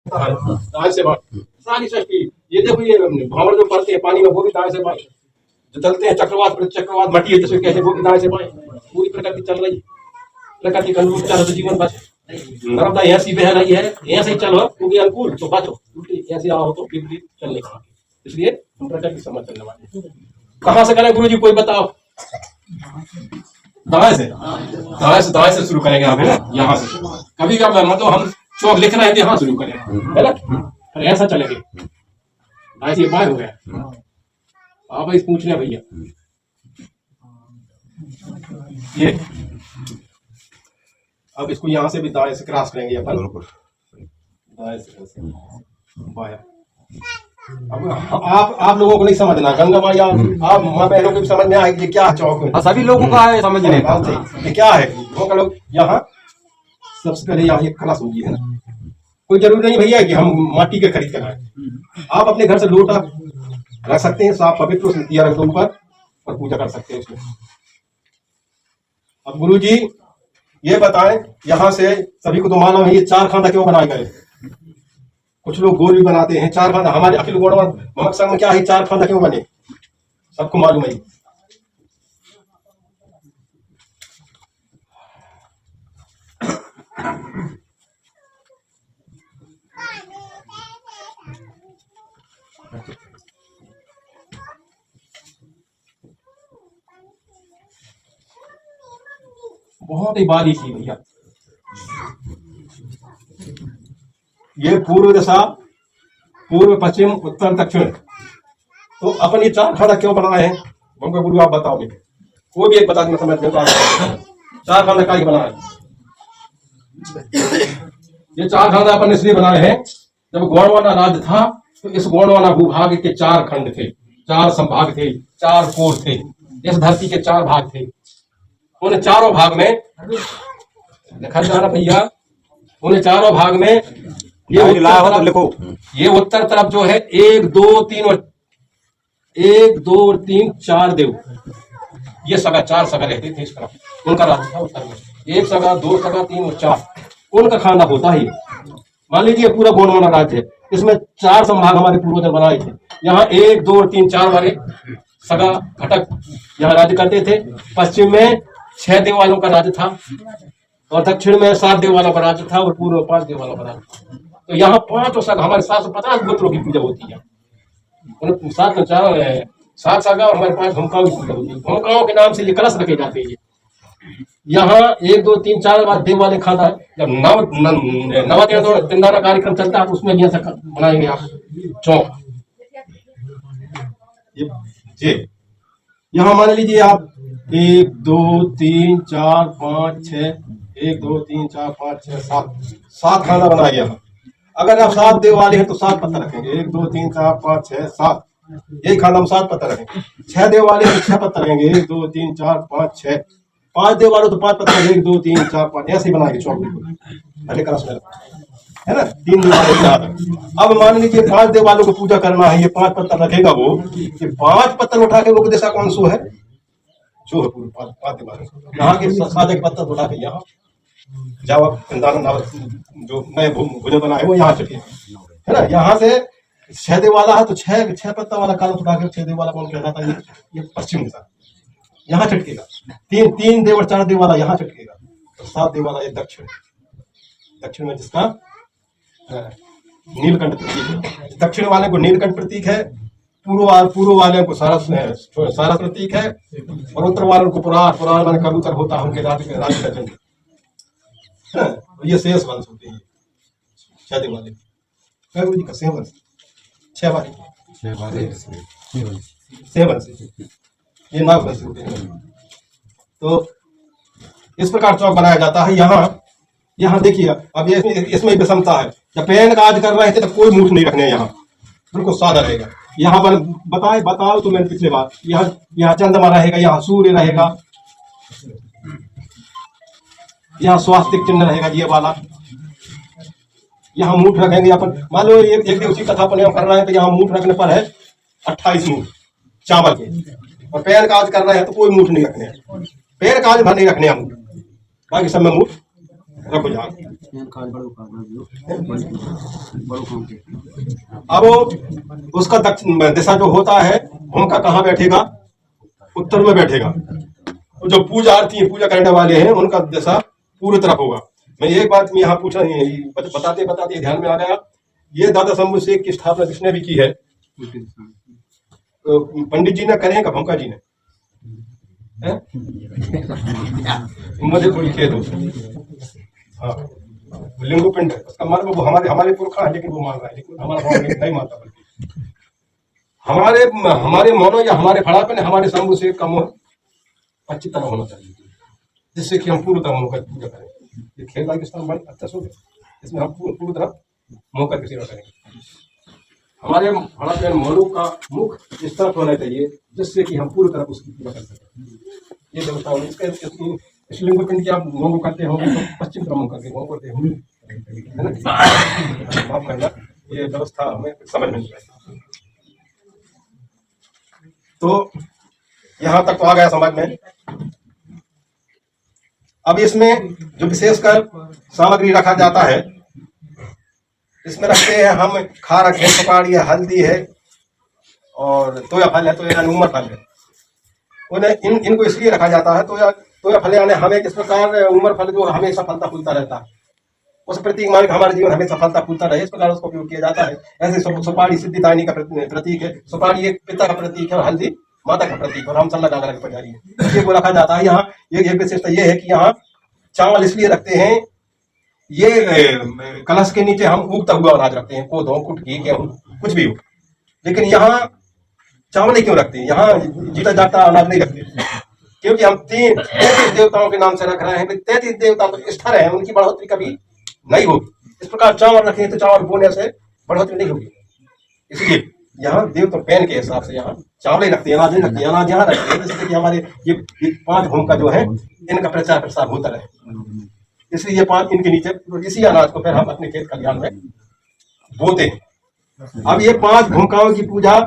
दाएं से बाएं सारी सृष्टि। ये देखो ये भंवर जो पड़ते हैं पानी में वो भी दाएं से बाएं, जो चलते हैं चक्रवात चक्रवात मटी है जैसे कहते हैं वो भी दाएं से बाएं। पूरी प्रकृति चल रही, प्रकृति के अनुरूप चलो तो जीवन बचे। नर्मदा ऐसी बह रही है, ऐसे ही चलो क्योंकि अनुकूल तो बचो, उल्टी ऐसे आओ तो विपरीत चलने का। इसलिए हम प्रकृति समझ चलने वाले। कहाँ से करें गुरु जी कोई बताओ? दाएं से, दाएं से शुरू करेंगे आप, है ना? यहाँ से कभी का मतलब हम चौक लिख रहे हैं यहाँ शुरू करें, है ना? फिर ऐसा चलेंगे, दाएं से बाएं हो गया। आप इस पूछ रहे भैया ये, अब इसको यहाँ से भी दाएं से क्रॉस करेंगे अपन, दाएं से बाएं। अब आप लोगों को नहीं समझना, गंगा मैया आप माँ बहनों को भी समझ में आएगी क्या चौक है, सभी लोगों का है समझने का। ये क्या है वो लोग यहाँ सबसे पहले यहाँ एक कलश होगी, है ना? कोई जरूरी नहीं भैया कि हम माटी के खरीद कर आए, आप अपने घर से लोटा रख सकते हैं, साफ पवित्र उसमें दिया रख दो ऊपर और पूजा कर सकते हैं उसमें। अब गुरु जी ये बताएं, यहाँ से सभी को तो मालूम है ये चार खाना क्यों बनाए गए? कुछ लोग गोल भी बनाते हैं चार खाना। हमारे अखिल गौड़वा संघ में क्या है चार खाना क्यों बने? सबको मालूम है। बहुत ही बारीक ही भैया, ये पूर्व दिशा, पूर्व पश्चिम उत्तर दक्षिण, तो अपन ये चार खाना क्यों बनाए हैं? हमको गुरु आप बताओ, कोई भी एक बता देना समझ में। चार खाना का ही बनाए, ये चार खाना अपन इसलिए बनाए हैं, जब गोंडवाना राज्य था तो इस गोंडवाना भूभाग के चार खंड थे, चार संभाग थे, चार कोर थे, इस धरती के चार भाग थे। उन चारों भाग में लिखा जा रहा भैया, उन चारों भाग में ये लिखो, ये उत्तर तरफ जो है एक दो तीन चार देव, ये सगा चार सगा रहते थे इस तरफ, उनका राज्य था उत्तर में। एक सगा, दो सगा, तीन और चार, उनका खाना होता ही। मान लीजिए पूरा गोंडवाना राज्य है, इसमें चार संभाग हमारे पूर्वज बनाए थे। यहाँ एक दो और तीन चार वाले सगा घटक यहाँ राज्य करते थे। पश्चिम में 6 देव वालों का राज्य था और दक्षिण में 7 देव वालों का राज्य था और पूर्व में 5 देव वालों का राज्य था। तो यहाँ 5 सगा, हमारे 750 गोत्रों की पूजा होती है। 7 सगा और हमारे 5 भूमिकाओं की पूजा होती है। भूमिकाओं के नाम से ये कलश रखे जाते हैं। यहाँ 1 2 3 4 बार देव वाले खाता है। जब नवा तिंदाना कार्यक्रम चलता है तो उसमें यहाँ से बनाएंगे आप चौक। यहाँ मान लीजिए आप 1 2 3 4 5 6, 1 2 3 4 5 6 7 खाना बनाया यहाँ। अगर आप 7 देव वाले हैं तो 7 पत्थर रखेंगे, 1 2 3 4 5 6 7, एक खाना में 7 पत्थर रखेंगे। 6 देव वाले हैं तो 6 पत्थर रखेंगे, 1 2 3 4 5 6। 5 देव वाले तो 5 पत्थर, 1 2 3 4 5, ऐसे ही बनाएंगे चौक पहले कलश में, है ना? 3 देव वाले याद। अब मान लीजिए 5 देव वालों को पूजा करना है, ये 5 पत्थर रखेगा वो, ये 5 पत्थर उठा के वो दिशा कौन सो है? जो है पूरे 5 देव वाले यहाँ के 7 पत्थर उठा के यहाँ जाओ, जो नए भोजन बना है वो यहाँ चढ़े, है ना? यहाँ से 6 देव वाला है तो 6 पत्ता वाला काला उठा के 6 देव वाला कौन कहता था? ये पश्चिम दिशा यहाँ चटकेगा। 3 देव और 4 देव वाला यहाँ चटकेगा, तो 7 देव वाला ये दक्षिण में जिसका नीलकंठ प्रतीक है। दक्षिण वाले को नीलकंठ प्रतीक है, पूर्व वाले को सारस प्रतीक है और उत्तर वाले को पुराण माने कबूतर होता है उनके राज्य का जन्म। ये शेष वंश होते हैं 6 देव वाले। गुरु जी का 6 वंश, 6 वंश ये नाग वंश होते हैं। तो इस प्रकार चौक बनाया जाता है। यहाँ देखिए अब ये इसमें विषमता है। जब पैन काज कर रहे थे तो कोई मूठ नहीं रखने, यहाँ बिल्कुल सादा रहेगा। यहाँ पर बताओ तो मैंने पिछले बार, यहाँ चंद्रमा रहेगा, यहाँ सूर्य रहेगा, यहाँ स्वास्तिक चिन्ह रहेगा ये वाला। यहाँ मूठ रखेंगे अपन, मान लो एक दिवसीय कथा अपन कर रहे हैं तो यहाँ मूठ रखने पर है 28 मूठ चावल के, और पैर काज कर रहे हैं तो कोई मूठ नहीं रखने, पैर काज भर नहीं रखने हम, बाकी सब में मूठ रखो जाओ। अब उसका दक्षिण दिशा जो होता है उनका कहाँ बैठेगा, उत्तर में बैठेगा। जो पूजार्थी पूजा करने वाले हैं उनका दिशा पूर्व तरफ होगा। मैं एक बात यहाँ पूछा बताते बताते ध्यान में आ गया, ये दादा शंभू शेख की स्थापना किसने भी की है? तो पंडित जी ने करे हैं, भोंका जी ने? मुझे थोड़ी खेद हो। हाँ, लिंगू पिंड है उसका मतलब वो हमारे पुरखा है, लेकिन वो मान रहा है, लेकिन हमारा नहीं मानता। बल्कि हमारे मौनो या हमारे फड़ापन हमारे शंभू शेख का मोह अच्छी तरह होना चाहिए, जिससे कि हम पूरी तरह मुंह करके पूजा करें। ये खेल पाकिस्तान बड़ा अच्छा शो है, इसमें हम पूरी तरह मुंह करके सेवा करेंगे। हमारे हमारे मोनू का मुख इस तरफ होना चाहिए जिससे कि हम पूरी तरह उसकी पूजा कर सकें। ये व्यवस्था होनी इसका। इस लिंगू पिंड की आप मोंगो करते होंगे तो पश्चिम तरफ मुंह करके मोंग करते होंगे, है ना? माफ करना, ये व्यवस्था हमें समझ में नहीं आई। तो यहाँ तक तो आ गया समझ में। अब इसमें जो विशेषकर सामग्री रखा जाता है, इसमें रखते हैं हम खारक है, सुपारी है, हल्दी है और तोया फल है, तोया उमर फल है। उन्हें इनको इसलिए रखा जाता है, तोया फल यानी हमें इस प्रकार उमर फल जो हमेशा फलता फूलता रहता है, उस प्रतीक मान हमारा जीवन हमेशा फलता फूलता रहे, इस प्रकार उसका उपयोग किया जाता है। ऐसे सुपारी सिद्धिदायिनी का प्रतीक है, सुपारी एक पिता का प्रतीक है और हल्दी माता का प्रतीक, और हम सल्ला डाला पुजारी है, ये वो रखा जाता है। यहाँ एक विशेषता ये है कि यहाँ चावल इसलिए रखते हैं, ये कलश के नीचे हम उगता हुआ अनाज रखते हैं, कोदो कुटकी गेहूं कुछ भी हो, लेकिन यहाँ चावल क्यों रखते हैं? यहाँ जीता जाता अनाज नहीं रखते, क्योंकि हम 33 देवताओं के नाम से रख रहे हैं। 33 देवता तो स्थिर है, उनकी बढ़ोतरी कभी नहीं होगी। इस प्रकार चावल रखें तो चावल बोने से बढ़ोतरी नहीं होगी, इसलिए यहाँ देव तो पैन के हिसाब से यहाँ चावल ही रखते हैं, अनाज नहीं रखते हैं। अनाज यहाँ रखते हैं जिससे कि हमारे ये 5 भूम का जो है इनका प्रचार प्रसार होता रहे, इसलिए ये 5 इनके नीचे इसी अनाज को फिर हम अपने खेत खलिहान में बोते हैं। अब ये 5 भूमिकाओं की पूजा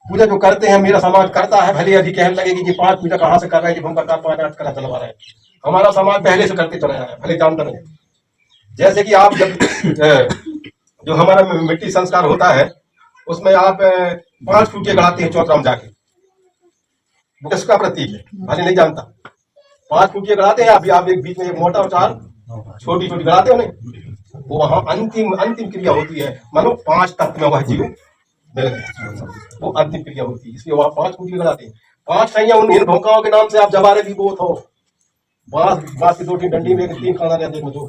जो करते हैं, मेरा समाज करता है। भले अभी कहने लगे कि ये 5 पूजा कहाँ से कर रहे हैं, भूमिका का 5 आठ करा चलवा रहे हैं। हमारा समाज पहले से करते चला है, भले जानता नहीं। जैसे कि आप जब जो हमारा मिट्टी संस्कार होता है उसमें आप 5 फुटे गड़ाते हैं चौतरा में जाके, वो किसका प्रतीक है भले नहीं जानता। 5 फुटे गड़ाते हैं, अभी आप एक बीच में एक मोटा और 4 छोटी छोटी गड़ाते हो नहीं, वो वहां अंतिम क्रिया होती है। मानो 5 तत्व में वह जीव मिल गया, वो अंतिम क्रिया होती है, इसलिए वहां 5 फुटे गड़ाते हैं। 5 सैया उन इन भूमिकाओं के नाम से आप जबारे भी बोत हो, बांस की 2 डंडी में 3 खाना रहते हैं, जो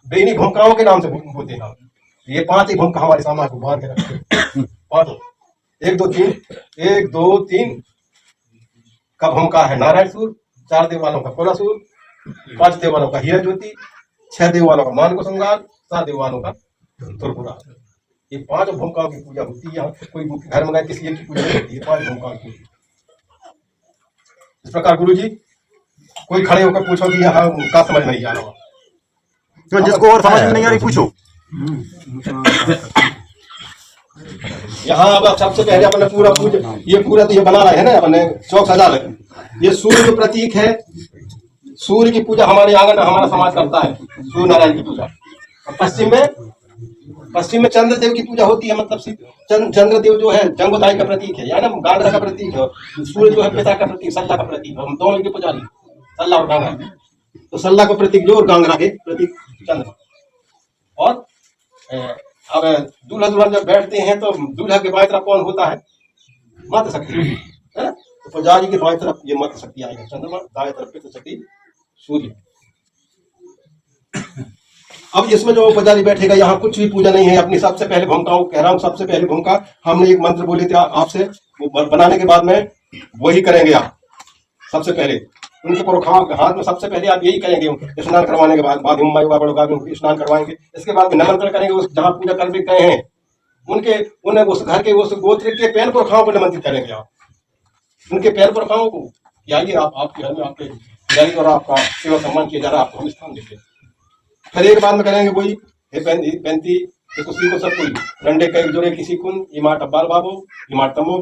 बेनी भूमिकाओं के नाम से बोते हैं। ये 5 ही भूमिका हमारे समाज को बांध के रखते हैं। 5 1 2 3 का भूमिका है नारायण सूर, 4 देव वालों का कोलासूर, 5 देव वालों का हीरा ज्योति, 6 देव वालों का मान को श्रृंगार, 7 देव वालों का त्रिपुरा। ये 5 भूमिकाओं की पूजा होती है। यहाँ कोई घर में किसी एक की पूजा नहीं होती है, 5 भूमिकाओं की। इस प्रकार गुरु जी कोई खड़े होकर पूछो कि यहाँ का समझ नहीं आ रहा, तो जिसको और समझ में नहीं आ रही पूछो। यहाँ अब सबसे पहले अपने पूरा तो ये बना रहे हैं ना, अपने चौक सजा रहे। ये सूर्य प्रतीक है, सूर्य की पूजा हमारे आंगन हमारा समाज करता है, सूर्य नारायण की पूजा। पश्चिम में चंद्रदेव की पूजा होती है, मतलब चंद्रदेव जो है जंगोदाई का प्रतीक है, यानी गांगरा का प्रतीक है। सूर्य जो है पिता का प्रतीक, सल्ला का प्रतीक। हम दोनों के पुजारी, सल्ला और गांगरा। तो सल्ला का प्रतीक जो और गांगरा के प्रतीक चंद्र। और अब दूल्हा दुल्हन जब बैठते हैं तो दूल्हा के बाएं तरफ कौन होता है? माता शक्ति, है ना? तो पुजारी के बाएं तरफ ये माता शक्ति आएगा, चंद्रमा, दाएं तरफ पितृ शक्ति सूर्य। अब इसमें जो पुजारी बैठेगा, यहाँ कुछ भी पूजा नहीं है। अपनी सबसे पहले भूमिका कह रहा हूँ, सबसे पहले भूमिका हमने एक मंत्र बोले थे आपसे, वो बनाने के बाद में वही करेंगे आप। सबसे पहले उनके पुरखाओं के हाथ में सबसे पहले आप यही करेंगे, स्नान करवाने के बाद स्नान करवाएंगे। इसके बाद में नमंत्रण करेंगे, उस जहाँ पूजा कर भी गए हैं उन्हें उस घर के उस गोत्र के पैर पुरखाओं को निमंत्रित करेंगे आप, उनके पैर पुरखाओं को। आइए आप आपके घर में आपके पुजारी और आपका सेवा सम्मान किया जा रहा है, आपको हम स्थान देते हैं। फिर एक बाद में करेंगे वही पैंती कुछ को सब कोई रंडे कई जोड़े किसी कुन इमाट अब्बाल बाबू इमाट तमो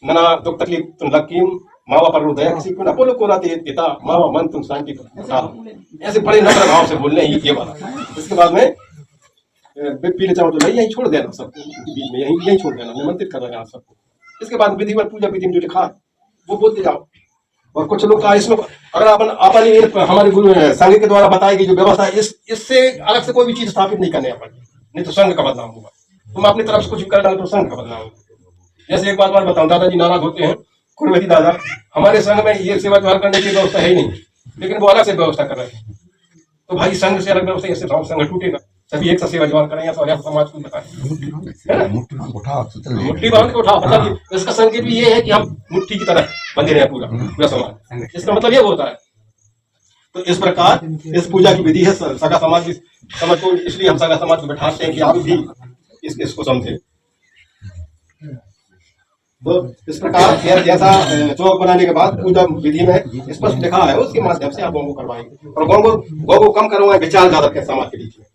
नना दुख तकलीफ तुम लकीम मावा पर हृदय किसी को ना बोलो को राते पिता मावा मन तुम शांति प्रसाद, ऐसे बड़े नम्र भाव से बोलने हैं ये वाला। इसके बाद में पीले चावल तो नहीं, यहीं छोड़ देना सबको बीच में, यहीं छोड़ देना, निमंत्रित करना यहाँ सबको। इसके बाद विधिवत पूजा विधि में जो लिखा है वो बोलते जाओ। और कुछ लोग का इसमें अगर अपन हमारे गुरु संघ के द्वारा बताई गई जो व्यवस्था है, इससे अलग से कोई भी चीज स्थापित नहीं करने अपन, नहीं तो संघ का बदनाम होगा। तुम अपनी तरफ से कुछ भी कर डालो तो संघ का बदनाम होगा। जैसे एक बात बताऊं, दादाजी नाराज होते हैं, कुरवती दादा, हमारे संघ में ये सेवा द्वार करने की व्यवस्था है ही नहीं, लेकिन वो अलग से व्यवस्था कर रहे हैं। तो भाई संघ से अलग व्यवस्था, इससे संघ टूटेगा। सभी एक साथ सेवा द्वार करेंगे तो समाज को बताएं, मुट्ठी बांध के उठाओ। मतलब इसका संकेत भी ये है कि हम मुट्ठी की तरह बंधे रहे पूरा समाज, इसका मतलब ये होता है। तो इस प्रकार इस पूजा की विधि है सगा समाज की समझ को, इसलिए हम सगा समाज को बैठाते हैं कि आप भी इसको समझे। तो इस प्रकार जैसा चौक बनाने के बाद पूजा विधि में स्पष्ट लिखा है, उसके माध्यम से आप गौ को करवाएंगे। और गौ को कम करवाएंगे, विचार ज्यादा के समाज के बीच में,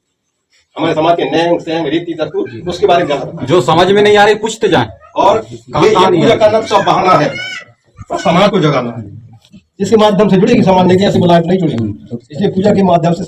हमारे समाज के नैंग सेंग रीति तत्व उसके बारे में ज्यादा जो समझ में नहीं आ रही पूछते जाए। और ये पूजा करना सब बहाना है, समाज को जगाना है, जिसके माध्यम से जुड़ेगी समाज, नहीं ऐसे बुलाए नहीं जुड़ेगी। इसलिए पूजा के माध्यम से